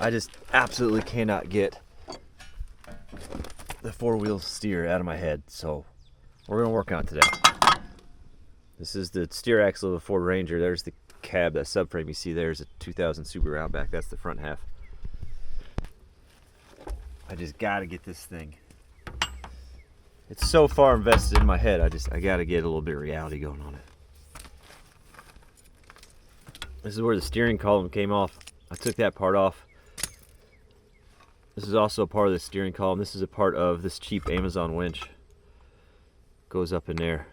I just absolutely cannot get the four-wheel steer out of my head, so we're gonna work on it today. This is the steer axle of a Ford Ranger. There's the cab, that subframe you see there is a 2000 Subaru Outback. That's the front half. I just gotta get this thing. It's so far invested in my head, I gotta get a little bit of reality going on it. This is where the steering column came off. I took that part off. This is also a part of the steering column. This is a part of this cheap Amazon winch. Goes up in there.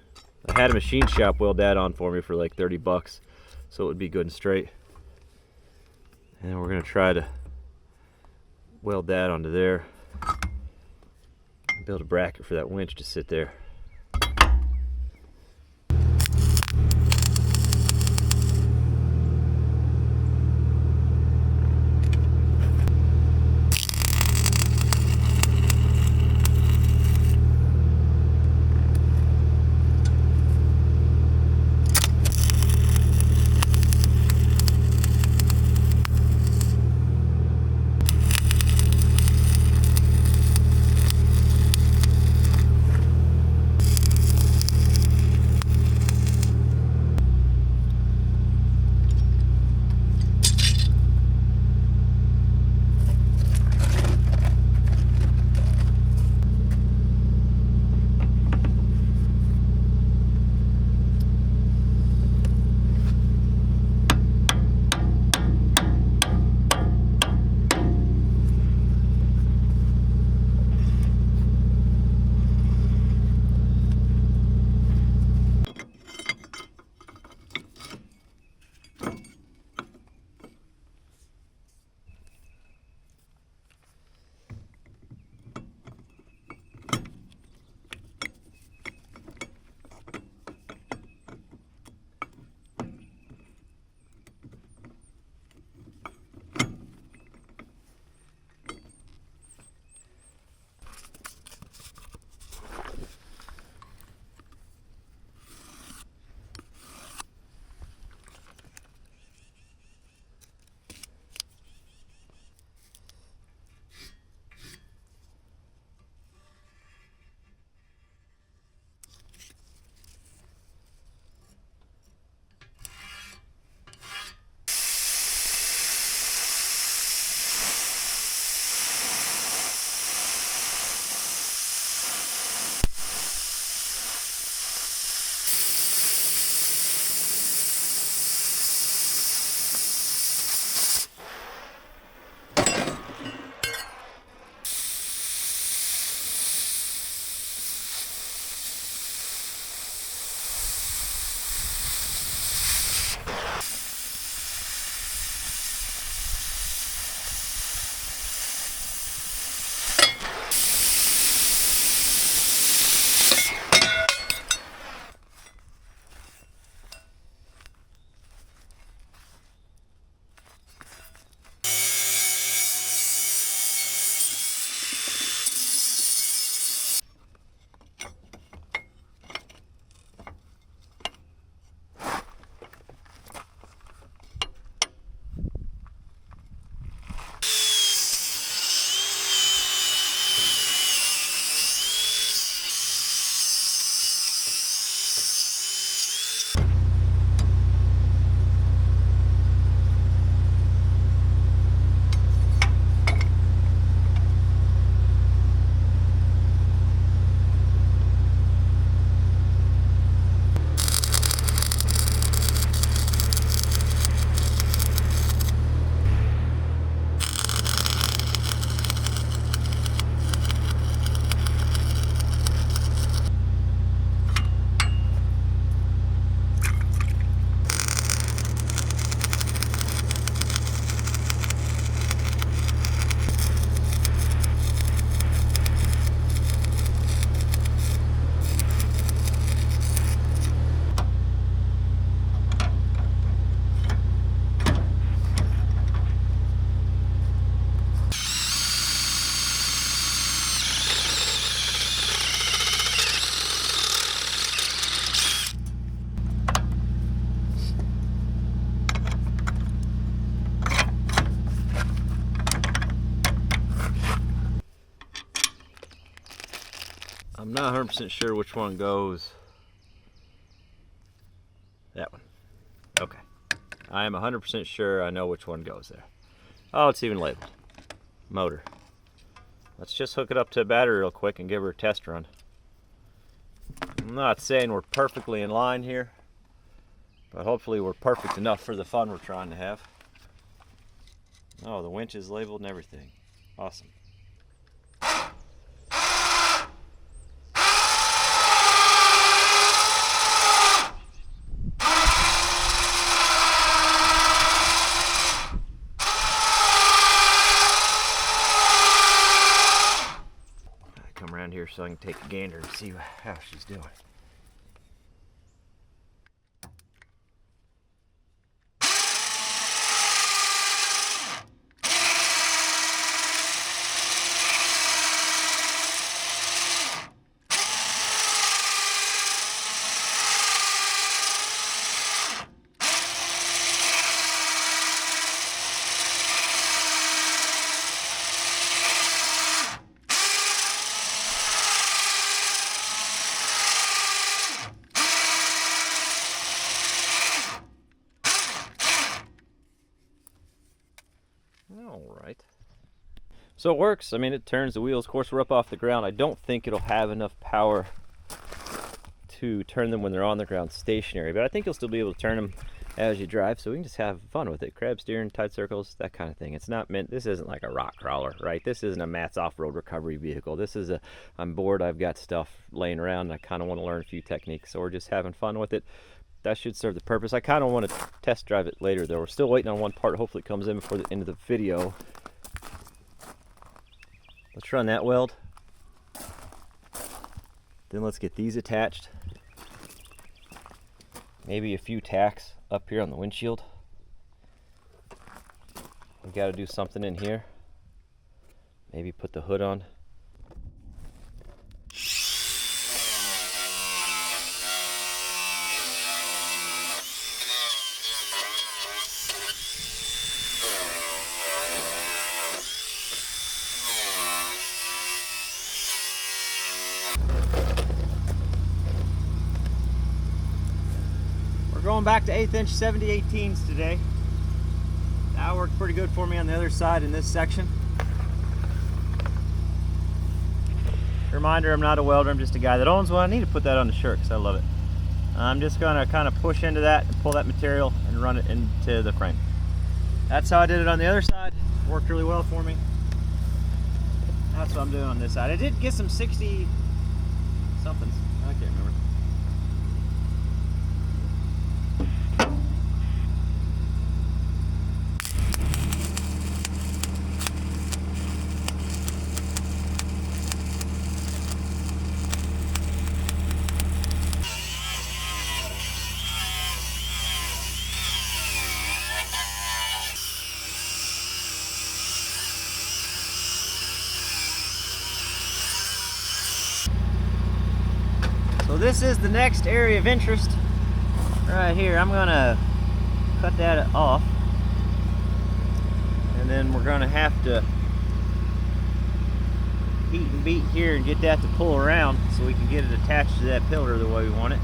I had a machine shop weld that on for me for like 30 bucks, so it would be good and straight. And we're gonna try to weld that onto there. Build a bracket for that winch to sit there. I'm not 100% sure which one goes. That one. Okay. I am 100% sure I know which one goes there. Oh, it's even labeled. Motor. Let's just hook it up to a battery real quick and give her a test run. I'm not saying we're perfectly in line here, but hopefully we're perfect enough for the fun we're trying to have. Oh, the winch is labeled and everything. Awesome. Come around here so I can take a gander and see how she's doing. Alright. So it works. I mean, it turns the wheels. Of course, we're up off the ground. I don't think it'll have enough power to turn them when they're on the ground stationary, but I think you'll still be able to turn them as you drive, so we can just have fun with it. Crab steering, tight circles, that kind of thing. It's not meant, this isn't like a rock crawler, right? This isn't a Matt's off-road recovery vehicle. This is a, I'm bored, I've got stuff laying around, and I kind of want to learn a few techniques, so we're just having fun with it. That should serve the purpose. I kind of want to test drive it later, though. We're still waiting on one part. Hopefully it comes in before the end of the video. Let's run that weld. Then let's get these attached. Maybe a few tacks up here on the windshield. We got to do something in here. Maybe put the hood on. We're going back to 1/8 inch 70/18s today. That worked pretty good for me on the other side in this section. Reminder, I'm not a welder, I'm just a guy that owns one. I need to put that on the shirt because I love it. I'm just going to kind of push into that and pull that material and run it into the frame. That's how I did it on the other side. Worked really well for me. That's what I'm doing on this side. I did get some 60 somethings. I can't remember. So this is the next area of interest right here. I'm gonna cut that off, and then we're gonna have to heat and beat here and get that to pull around so we can get it attached to that pillar the way we want it.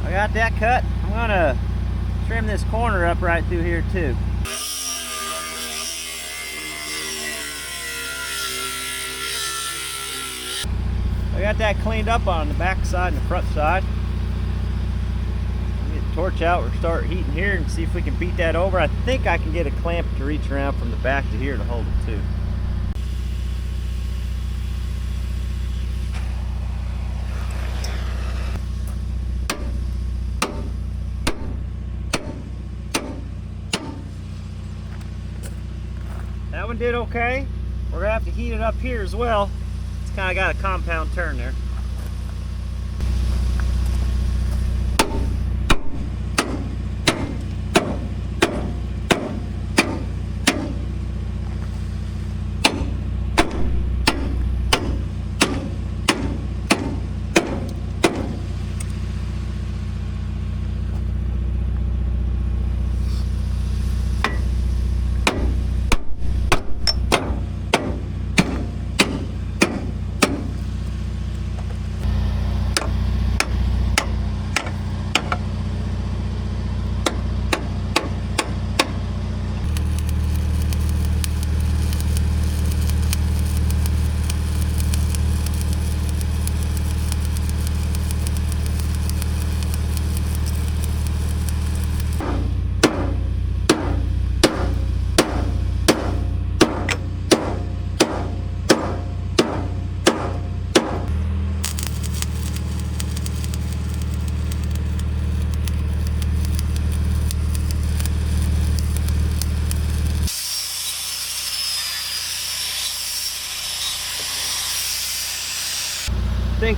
I got that cut. I'm gonna trim this corner up right through here too. I got that cleaned up on the back side and the front side. Get the torch out, we'll start heating here and see if we can beat that over. I think I can get a clamp to reach around from the back to here to hold it too. That one did okay. We're gonna have to heat it up here as well. Kind of got a compound turn there.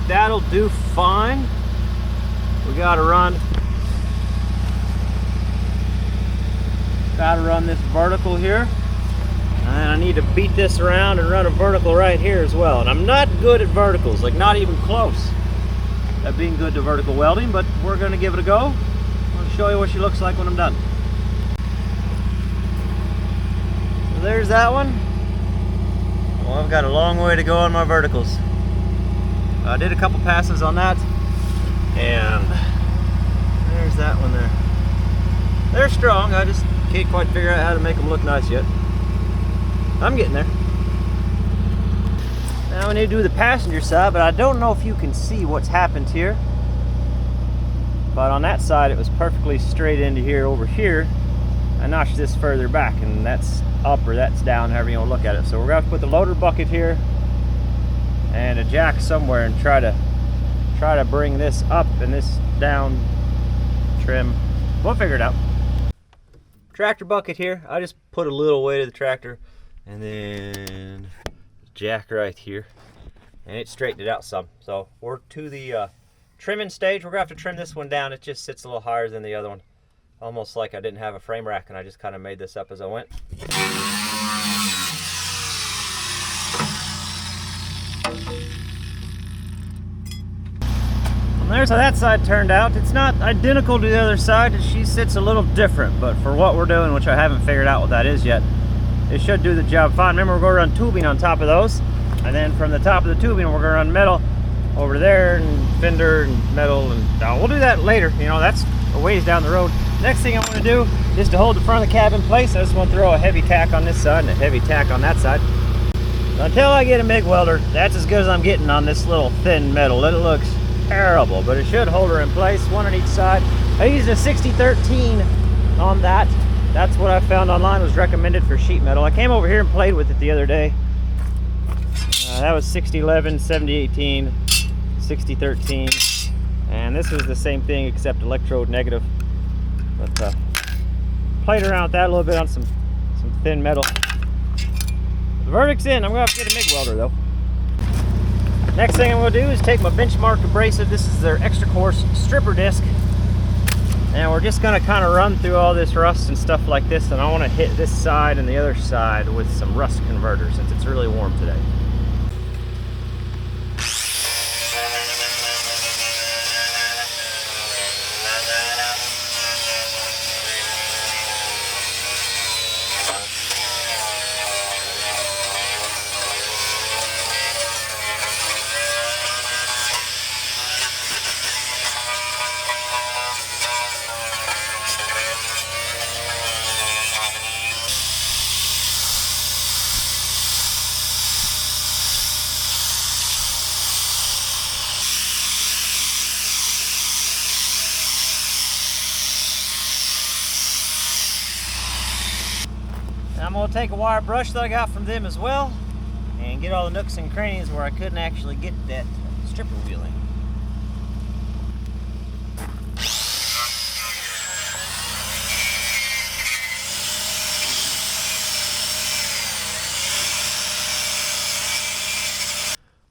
that'll do fine. We gotta run this vertical here. And I need to beat this around and run a vertical right here as well. And I'm not good at verticals, like not even close at being good to vertical welding, but we're gonna give it a go. I'm gonna show you what she looks like when I'm done. So there's that one. Well, I've got a long way to go on my verticals. I did a couple passes on that, and there's that one there. They're strong, I just can't quite figure out how to make them look nice yet. I'm getting there. Now we need to do the passenger side, but I don't know if you can see what's happened here. But on that side, it was perfectly straight into here. Over here, I notched this further back, and that's up or that's down, however you want to look at it. So we're going to have to put the loader bucket here and a jack somewhere and try to bring this up and this down, trim. We'll figure it out. Tractor bucket here. I just put a little weight of the tractor and then jack right here, and it straightened it out some. So we're to the trimming stage. We're gonna have to trim this one down. It just sits a little higher than the other one, almost like I didn't have a frame rack and I just kind of made this up as I went. And there's how that side turned out. It's not identical to the other side. She sits a little different, but for what we're doing, which I haven't figured out what that is yet, it should do the job fine. Remember, we're going to run tubing on top of those, and then from the top of the tubing, we're going to run metal over there, and fender and metal, and we'll do that later. You know, that's a ways down the road. Next thing I want to do is to hold the front of the cab in place. I just want to throw a heavy tack on this side and a heavy tack on that side. Until I get a MIG welder, that's as good as I'm getting on this little thin metal. It looks terrible, but it should hold her in place, one on each side. I used a 6013 on that. That's what I found online was recommended for sheet metal. I came over here and played with it the other day. That was 6011, 7018, 6013, and this was the same thing except electrode negative. But played around with that a little bit on some thin metal. The verdict's in. I'm gonna have to get a MIG welder though. Next thing I'm going to do is take my Benchmark Abrasive. This is their extra coarse stripper disc. And we're just going to kind of run through all this rust and stuff like this. And I want to hit this side and the other side with some rust converter since it's really warm today. I'm going to take a wire brush that I got from them as well and get all the nooks and crannies where I couldn't actually get that stripper wheel in.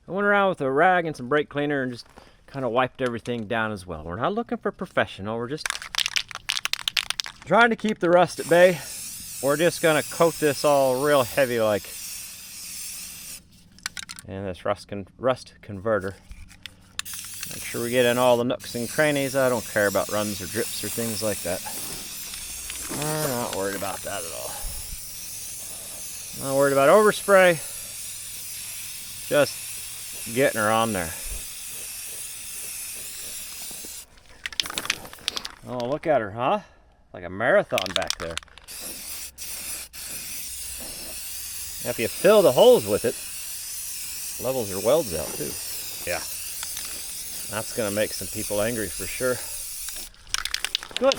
I went around with a rag and some brake cleaner and just kind of wiped everything down as well. We're not looking for professional, we're just trying to keep the rust at bay. We're just gonna coat this all real heavy like, and this rust converter. Make sure we get in all the nooks and crannies. I don't care about runs or drips or things like that. I'm not worried about that at all. Not worried about overspray. Just getting her on there. Oh, look at her, huh? Like a marathon back there. If you fill the holes with it, levels your welds out too. Yeah, that's gonna make some people angry for sure. Good.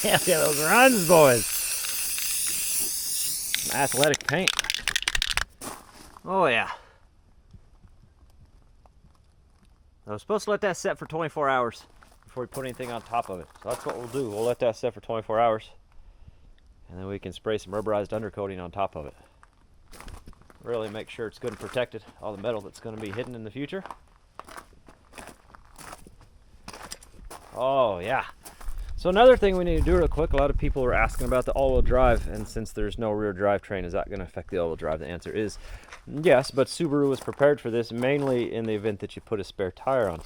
Look at those runs, boys. Athletic paint. Oh yeah. I was supposed to let that set for 24 hours before we put anything on top of it. So that's what we'll do. We'll let that set for 24 hours. And then we can spray some rubberized undercoating on top of it. Really make sure it's good and protected, all the metal that's going to be hidden in the future. Oh yeah. So another thing we need to do real quick, a lot of people were asking about the all-wheel drive, and since there's no rear drivetrain, is that going to affect the all-wheel drive? The answer is yes, but Subaru was prepared for this, mainly in the event that you put a spare tire on.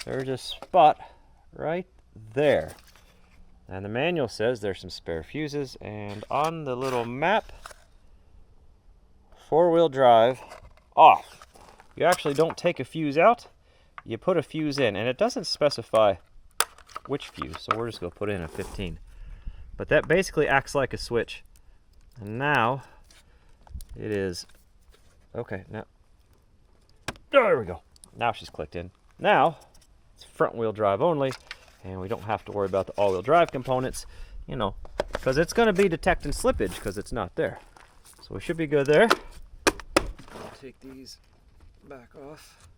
There's a spot right there. And the manual says there's some spare fuses, and on the little map, 4-wheel drive off. You actually don't take a fuse out, you put a fuse in, and it doesn't specify which fuse, so we're just going to put in a 15. But that basically acts like a switch. And now it is okay. Now there we go. Now she's clicked in. Now it's front wheel drive only, and we don't have to worry about the all-wheel drive components, you know, because it's going to be detecting slippage because it's not there. So we should be good there. I'll take these back off.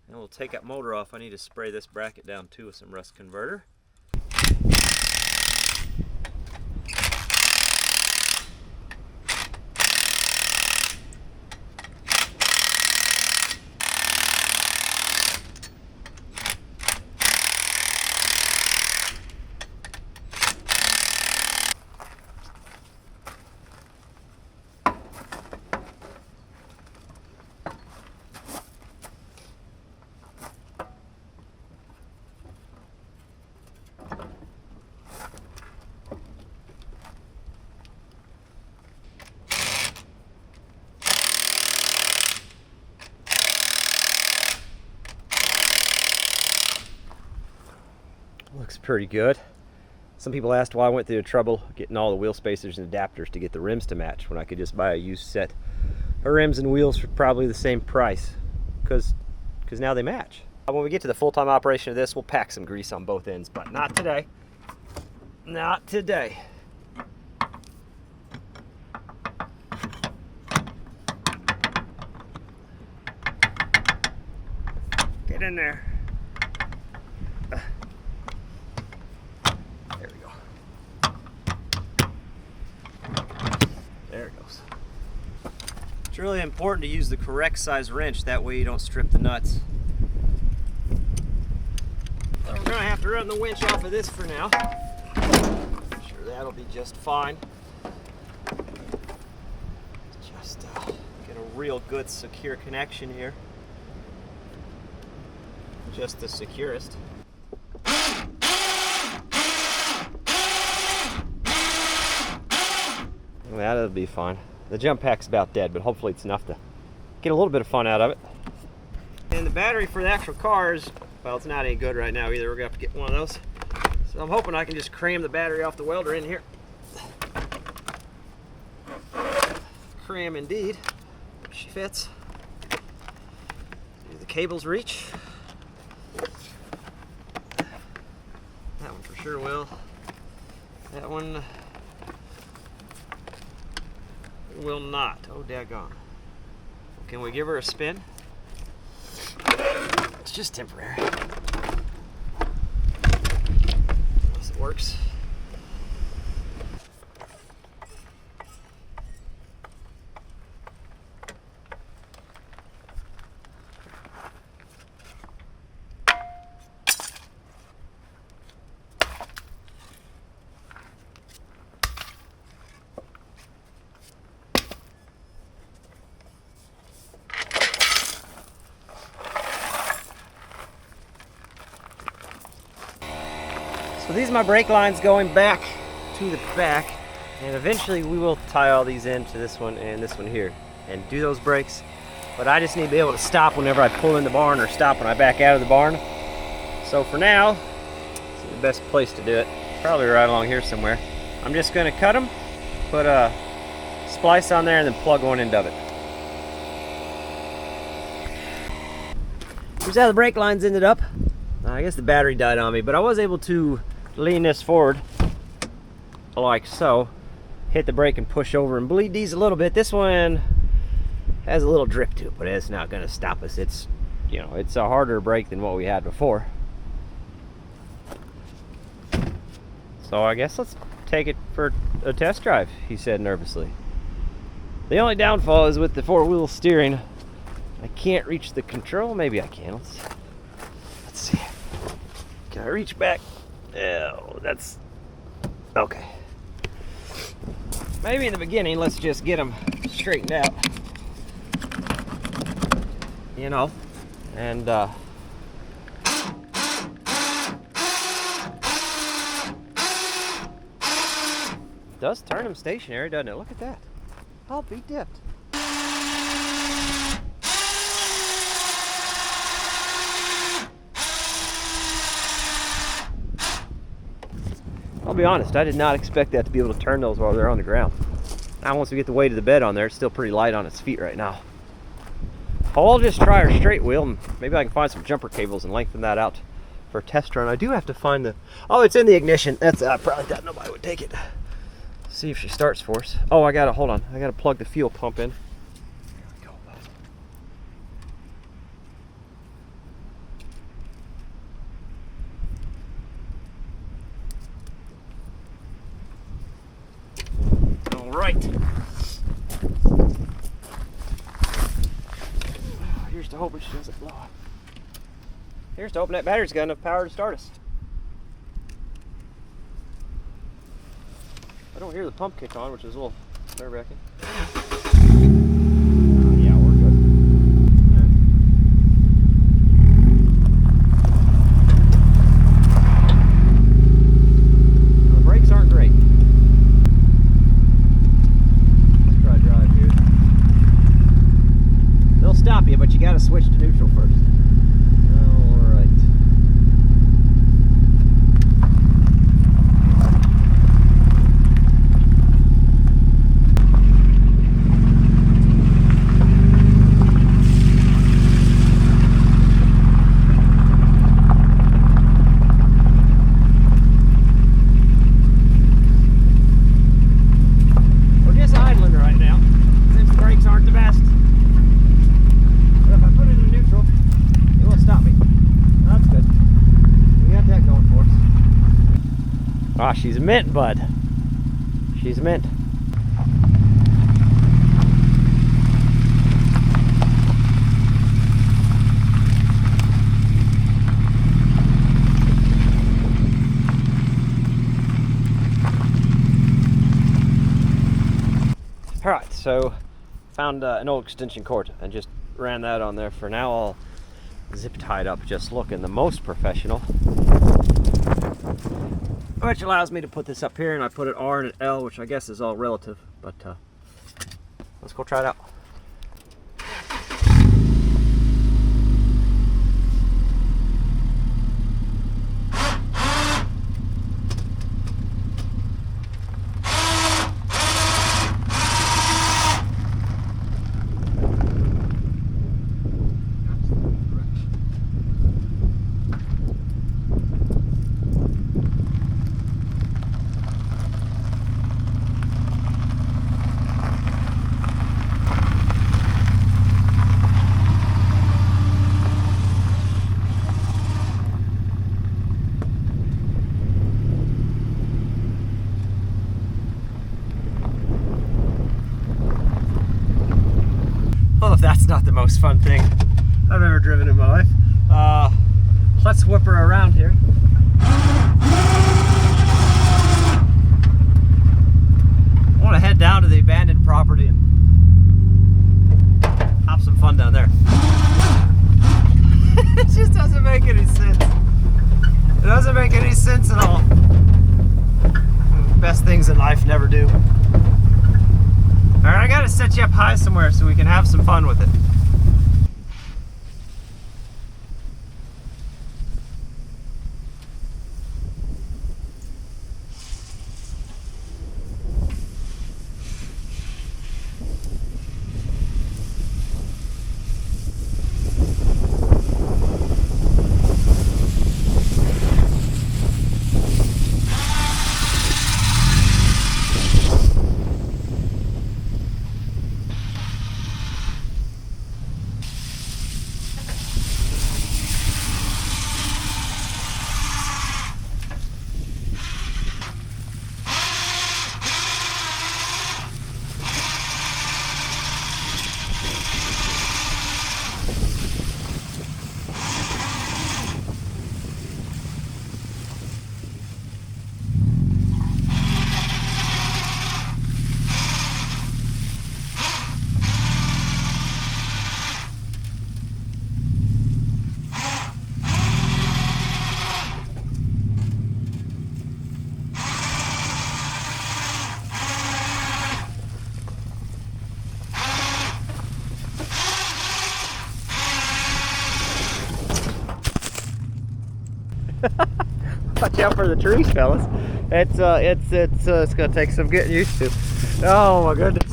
And we'll take that motor off. I need to spray this bracket down too with some rust converter. Looks pretty good. Some people asked why I went through the trouble getting all the wheel spacers and adapters to get the rims to match when I could just buy a used set of rims and wheels for probably the same price, because now they match. When we get to the full-time operation of this, we'll pack some grease on both ends, but not today. Not today. Get in there. There we go. There it goes. It's really important to use the correct size wrench, that way you don't strip the nuts. So we're gonna have to run the winch off of this for now. I'm sure that'll be just fine. Just get a real good secure connection here. Just the securest. That'll be fine. The jump pack's about dead, but hopefully it's enough to get a little bit of fun out of it. And the battery for the actual car is, well, it's not any good right now either. We're gonna have to get one of those. So I'm hoping I can just cram the battery off the welder in here. Cram indeed. She fits. Do the cables reach? That one for sure will. That one will not. Oh, daggone. Can we give her a spin? It's just temporary. Unless it works. So these are my brake lines going back to the back, and eventually we will tie all these into this one and this one here and do those brakes. But I just need to be able to stop whenever I pull in the barn or stop when I back out of the barn. So for now, this is the best place to do it. Probably right along here somewhere. I'm just going to cut them, put a splice on there, and then plug one end of it. Here's how the brake lines ended up. I guess the battery died on me, but I was able to lean this forward like so, hit the brake and push over and bleed these a little bit. This one has a little drip to it, but it's not going to stop us. It's you know, it's a harder brake than what we had before. So I guess let's take it for a test drive, he said nervously. The only downfall is with the four-wheel steering. I can't reach the control. Maybe I can. Let's see. Can I reach back? Oh, that's okay. Maybe in the beginning, let's just get them straightened out. You know, and does turn them stationary, doesn't it? Look at that. I'll be dipped. I'll be honest, I did not expect that to be able to turn those while they're on the ground. Now once we get the weight of the bed on there, it's still pretty light on its feet right now. I'll just try our straight wheel, and maybe I can find some jumper cables and lengthen that out for a test run. I do have to find the... Oh, it's in the ignition. That's I probably thought nobody would take it. See if she starts for us. Oh, I gotta, hold on. I gotta plug the fuel pump in. There we go. All right. Here's to hoping she doesn't blow up. Here's to hoping that battery's got enough power to start us. I don't hear the pump kick on, which is a little nerve-wracking. Yeah, we're good. Right. Well, the brakes aren't great. Let's try drive here. They'll stop you, but you gotta switch to neutral first. Alright. Ah, she's mint, bud. She's mint. All right, so found an old extension cord and just ran that on there. For now, I'll zip tie it up, just looking the most professional. Which allows me to put this up here, and I put an R and an L, which I guess is all relative, but let's go try it out. Well, if that's not the most fun thing I've ever driven in my life, let's whip her around here. I want to head down to the abandoned property and have some fun down there. It just doesn't make any sense. It doesn't make any sense at all. Best things in life never do. Alright, I gotta set you up high somewhere so we can have some fun with it. Watch out for the trees, fellas. It's gonna take some getting used to. Oh my goodness.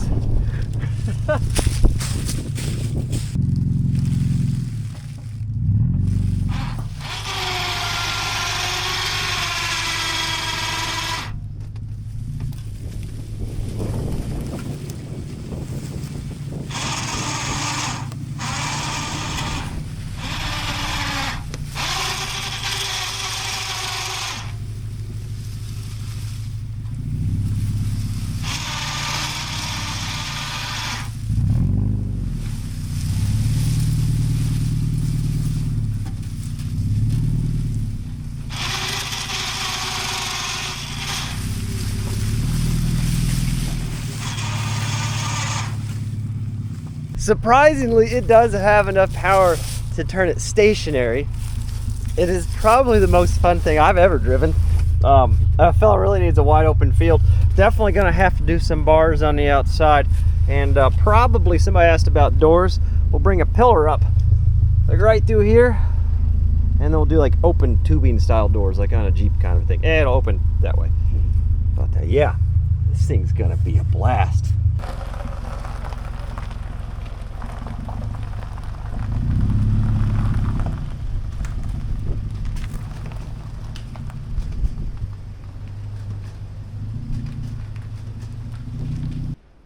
Surprisingly, it does have enough power to turn it stationary. It is probably the most fun thing I've ever driven. A fella really needs a wide open field. Definitely gonna have to do some bars on the outside, and probably somebody asked about doors. We'll bring a pillar up like right through here, and then we'll do like open tubing style doors, like on a Jeep kind of thing. And it'll open that way. But yeah, this thing's gonna be a blast.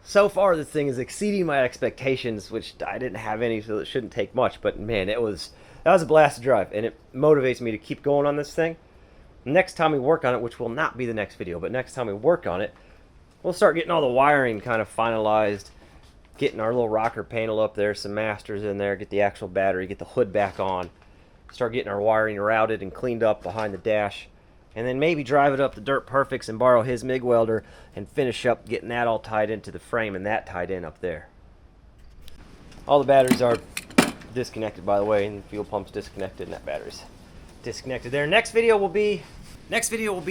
So far, this thing is exceeding my expectations, which I didn't have any, so it shouldn't take much. But man, that was a blast to drive, and it motivates me to keep going on this thing. Next time we work on it, which will not be the next video, but next time we work on it, we'll start getting all the wiring kind of finalized, getting our little rocker panel up there, some masters in there, get the actual battery, get the hood back on, start getting our wiring routed and cleaned up behind the dash. And then maybe drive it up to Dirt Perfect's and borrow his MIG welder and finish up getting that all tied into the frame and that tied in up there. All the batteries are disconnected, by the way, and the fuel pump's disconnected and that battery's disconnected there. Next video will be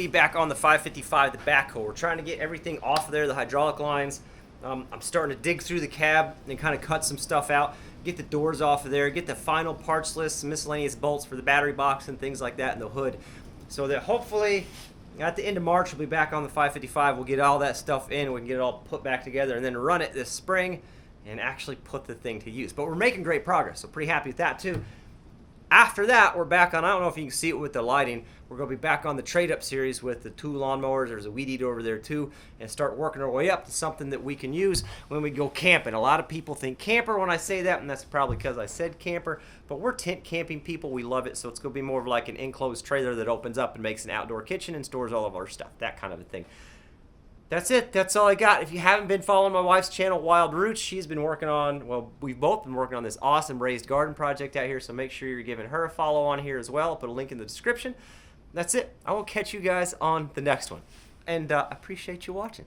back on the 555, the backhoe. We're trying to get everything off of there, the hydraulic lines. I'm starting to dig through the cab and kind of cut some stuff out, get the doors off of there, get the final parts list, some miscellaneous bolts for the battery box and things like that, and the hood. So that hopefully at the end of March we'll be back on the 555. We'll get all that stuff in, we can get it all put back together, and then run it this spring and actually put the thing to use. But we're making great progress, so pretty happy with that too. After that, we're back on, I don't know if you can see it with the lighting, we're going to be back on the trade-up series with the 2 lawnmowers. There's a weed eater over there too, and start working our way up to something that we can use when we go camping. A lot of people think camper when I say that, and that's probably because I said camper, but we're tent camping people. We love it, so it's going to be more of like an enclosed trailer that opens up and makes an outdoor kitchen and stores all of our stuff, that kind of a thing. That's it. That's all I got. If you haven't been following my wife's channel, Wild Roots, she's been working on, well, we've both been working on this awesome raised garden project out here, so make sure you're giving her a follow on here as well. I'll put a link in the description. That's it. I will catch you guys on the next one, and I appreciate you watching.